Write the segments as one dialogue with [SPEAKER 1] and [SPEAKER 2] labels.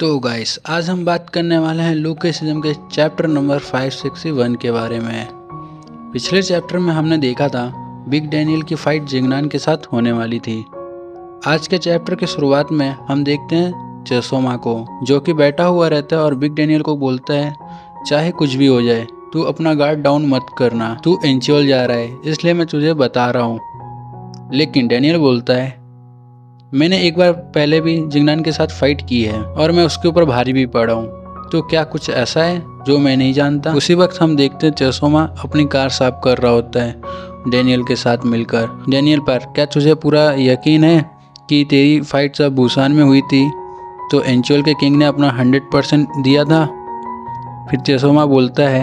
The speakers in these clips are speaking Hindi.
[SPEAKER 1] तो गाइस आज हम बात करने वाले हैं लूकेसिज्म के चैप्टर नंबर 561 के बारे में। पिछले चैप्टर में हमने देखा था बिग डैनियल की फाइट जिंगनान के साथ होने वाली थी। आज के चैप्टर की शुरुआत में हम देखते हैं चेसोमा को, जो कि बैठा हुआ रहता है और बिग डैनियल को बोलता है चाहे कुछ भी हो जाए तू अपना गार्ड डाउन मत करना, तू एंचियोल जा रहा है इसलिए मैं तुझे बता रहा हूँ। लेकिन डैनियल बोलता है मैंने एक बार पहले भी जिंगनान के साथ फाइट की है और मैं उसके ऊपर भारी भी पड़ा हूँ, तो क्या कुछ ऐसा है जो मैं नहीं जानता। उसी वक्त हम देखते हैं चेसोमा अपनी कार साफ कर रहा होता है डैनियल के साथ मिलकर। डैनियल पर क्या तुझे पूरा यकीन है कि तेरी फाइट जब बुसान में हुई थी तो एंचियोल के किंग ने अपना 100% दिया था। फिर चेसोमा बोलता है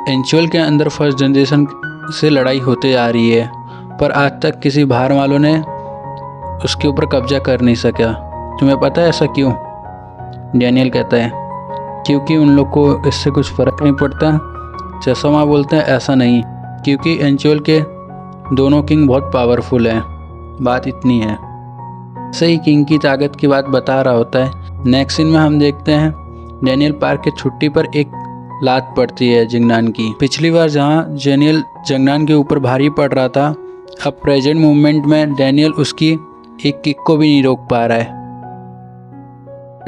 [SPEAKER 1] एंचियोल के अंदर फर्स्ट जनरेशन से लड़ाई होते आ रही है पर आज तक किसी बाहर वालों ने उसके ऊपर कब्जा कर नहीं सका। तुम्हें पता है ऐसा क्यों? डैनियल कहता है क्योंकि उन लोग को इससे कुछ फ़र्क नहीं पड़ता। चेसोमा बोलते हैं ऐसा नहीं, क्योंकि एंचियोल के दोनों किंग बहुत पावरफुल हैं, बात इतनी है। सही किंग की ताकत की बात बता रहा होता है। नेक्स्ट सीन में हम देखते हैं डैनियल पार्क की छुट्टी पर एक लात पड़ती है जिंगनान की। पिछली बार जहाँ डैनियल जिंगनान के ऊपर भारी पड़ रहा था, अब प्रेजेंट मूवमेंट में डैनियल उसकी एक किक को भी नहीं रोक पा रहा है।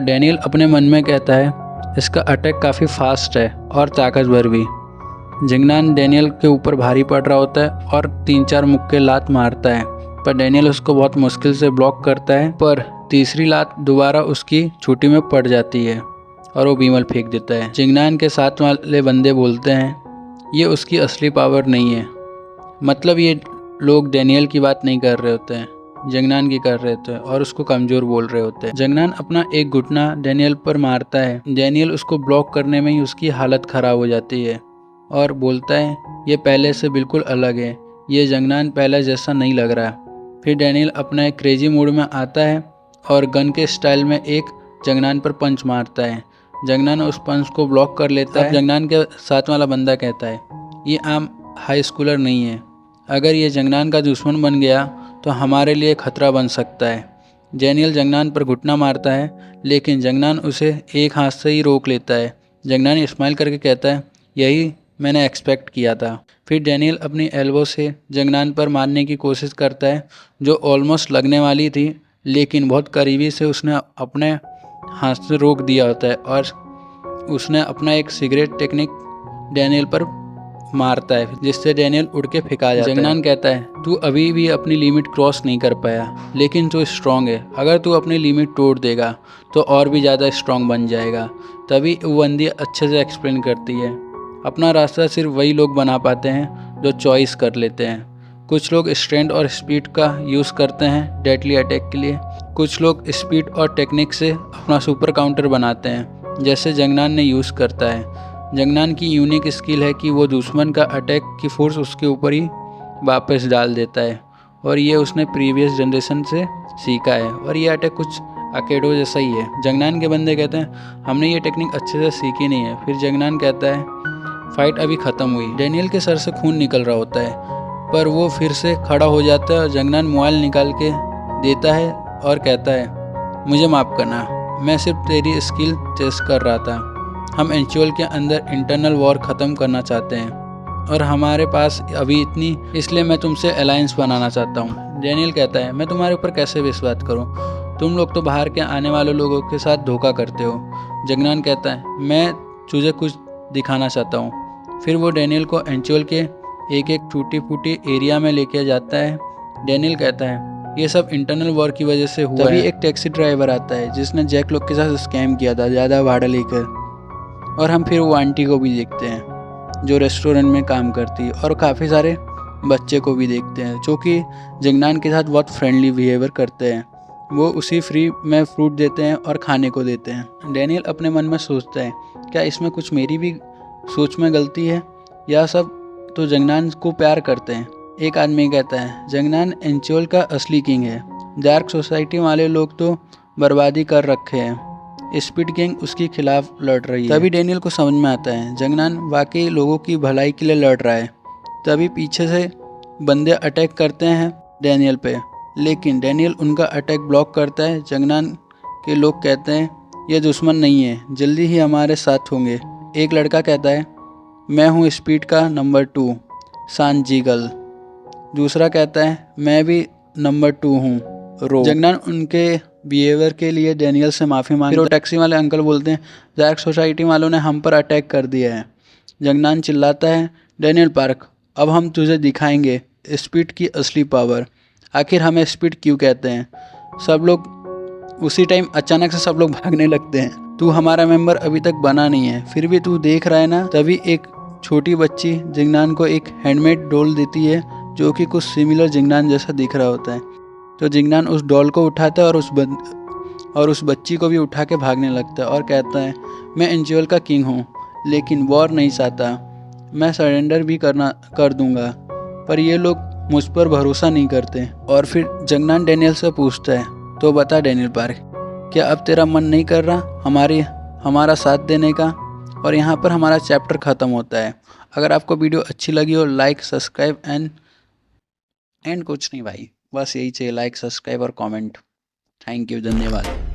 [SPEAKER 1] डैनियल अपने मन में कहता है इसका अटैक काफ़ी फास्ट है और ताकतवर भी। जिंगनान डैनियल के ऊपर भारी पड़ रहा होता है और 3-4 मुक्के लात मारता है, पर डैनियल उसको बहुत मुश्किल से ब्लॉक करता है। पर तीसरी लात दोबारा उसकी छुट्टी में पड़ जाती है और वो बीमल फेंक देता है। जिंगनान के साथ वाले बंदे बोलते हैं ये उसकी असली पावर नहीं है, मतलब ये लोग डैनियल की बात नहीं कर रहे होते हैं, जिंगनान की कर रहे थे और उसको कमज़ोर बोल रहे होते हैं। जिंगनान अपना एक घुटना डैनियल पर मारता है। डैनियल उसको ब्लॉक करने में ही उसकी हालत ख़राब हो जाती है और बोलता है ये पहले से बिल्कुल अलग है, ये जिंगनान पहले जैसा नहीं लग रहा। फिर डैनियल अपना एक क्रेजी मूड में आता है और गन के स्टाइल में एक जिंगनान पर पंच मारता है। जिंगनान उस पंच को ब्लॉक कर लेता है। जिंगनान के साथ वाला बंदा कहता है ये आम हाई स्कूलर नहीं है, अगर ये जिंगनान का दुश्मन बन गया तो हमारे लिए खतरा बन सकता है। डैनियल जिंगनान पर घुटना मारता है, लेकिन जिंगनान उसे एक हाथ से ही रोक लेता है। जिंगनान स्माइल करके कहता है यही मैंने एक्सपेक्ट किया था। फिर डैनियल अपनी एल्बो से जिंगनान पर मारने की कोशिश करता है, जो ऑलमोस्ट लगने वाली थी, लेकिन बहुत करीबी से उसने अपने हाथ से रोक दिया होता है और उसने अपना एक सिगरेट टेक्निक डैनियल पर मारता है, जिससे डैनियल उड़ के फेंका जाता है। जिंगनान कहता है तू अभी भी अपनी लिमिट क्रॉस नहीं कर पाया, लेकिन तू स्ट्रांग है, अगर तू अपनी लिमिट तोड़ देगा तो और भी ज़्यादा स्ट्रांग बन जाएगा। तभी वो बंदी अच्छे से एक्सप्लेन करती है अपना रास्ता सिर्फ वही लोग बना पाते हैं जो चॉइस कर लेते हैं। कुछ लोग स्ट्रेंथ और स्पीड का यूज़ करते हैं डेडली अटैक के लिए, कुछ लोग स्पीड और टेक्निक से अपना सुपर काउंटर बनाते हैं, जैसे जिंगनान ने यूज़ करता है। जिंगनान की यूनिक स्किल है कि वो दुश्मन का अटैक की फोर्स उसके ऊपर ही वापस डाल देता है, और ये उसने प्रीवियस जनरेशन से सीखा है, और ये अटैक कुछ अकेडो जैसा ही है। जिंगनान के बंदे कहते हैं हमने ये टेक्निक अच्छे से सीखी नहीं है। फिर जिंगनान कहता है फाइट अभी ख़त्म हुई। डैनियल के सर से खून निकल रहा होता है, पर वो फिर से खड़ा हो जाता है और जिंगनान मोबाइल निकाल के देता है और कहता है मुझे माफ़ करना, मैं सिर्फ तेरी स्किल टेस्ट कर रहा था। हम एंचियोल के अंदर इंटरनल वॉर ख़त्म करना चाहते हैं और हमारे पास अभी इतनी, इसलिए मैं तुमसे अलायंस बनाना चाहता हूँ। डैनियल कहता है मैं तुम्हारे ऊपर कैसे विश्वास करूँ, तुम लोग तो बाहर के आने वाले लोगों के साथ धोखा करते हो। जिंगनान कहता है मैं तुझे कुछ दिखाना चाहता हूँ। फिर वो डैनियल को एंचियोल के एक एक टूटी फूटी एरिया में लेके जाता है। डैनियल कहता है ये सब इंटरनल वॉर की वजह से हुआ। तभी एक टैक्सी ड्राइवर आता है जिसने जैक लोग के साथ स्कैम किया था ज़्यादा भाड़ा लेकर, और हम फिर वो आंटी को भी देखते हैं जो रेस्टोरेंट में काम करती है, और काफ़ी सारे बच्चे को भी देखते हैं जो कि जिंगनान के साथ बहुत फ्रेंडली बिहेवियर करते हैं। वो उसी फ्री में फ्रूट देते हैं और खाने को देते हैं। डैनियल अपने मन में सोचता है क्या इसमें कुछ मेरी भी सोच में गलती है, या सब तो जिंगनान को प्यार करते हैं। एक आदमी कहता है जिंगनान एंचियोल का असली किंग है, डार्क सोसाइटी वाले लोग तो बर्बादी कर रखे हैं, स्पीड गैंग उसके खिलाफ लड़ रही है। तभी डैनियल को समझ में आता है जिंगनान वाकई लोगों की भलाई के लिए लड़ रहा है। तभी पीछे से बंदे अटैक करते हैं डैनियल पे, लेकिन डैनियल उनका अटैक ब्लॉक करता है। जिंगनान के लोग कहते हैं ये दुश्मन नहीं है, जल्दी ही हमारे साथ होंगे। एक लड़का कहता है, मैं हूँ स्पीड का नंबर 2 सांजीगल। दूसरा कहता है, मैं भी नंबर 2 हूँ रो। जंगनान उनके बिहेवियर के लिए डैनियल से माफ़ी मांगता है। फिर वो टैक्सी वाले अंकल बोलते हैं, जैक सोसाइटी वालों ने हम पर अटैक कर दिया है। जंगनान चिल्लाता है, डैनियल पार्क, अब हम तुझे दिखाएंगे स्पीड की असली पावर। आखिर हमें स्पीड क्यों कहते हैं? सब लोग उसी टाइम अचानक से सब लोग भागने लगते हैं। तू हमारा मेंबर अभी तक बना नहीं है, फिर भी तू देख रहा है ना। तभी एक छोटी बच्ची जिंगनान को एक हैंडमेड डॉल देती है जो कि कुछ सिमिलर जिंगनान जैसा दिख रहा होता है। तो जिंगनान उस डॉल को उठाता है और उस बच्ची को भी उठा के भागने लगता है और कहता है, मैं एंजुअल का किंग हूँ, लेकिन वॉर नहीं चाहता। मैं सरेंडर भी कर दूंगा, पर ये लोग मुझ पर भरोसा नहीं करते। और फिर जंगनान डैनियल से पूछता है, तो बता डैनियल पार्क, क्या अब तेरा मन नहीं कर रहा हमारा साथ देने का? और यहाँ पर हमारा चैप्टर ख़त्म होता है। अगर आपको वीडियो अच्छी लगी हो, लाइक सब्सक्राइब एंड कुछ नहीं भाई, बस यही चाहिए, लाइक सब्सक्राइब और कमेंट। थैंक यू, धन्यवाद।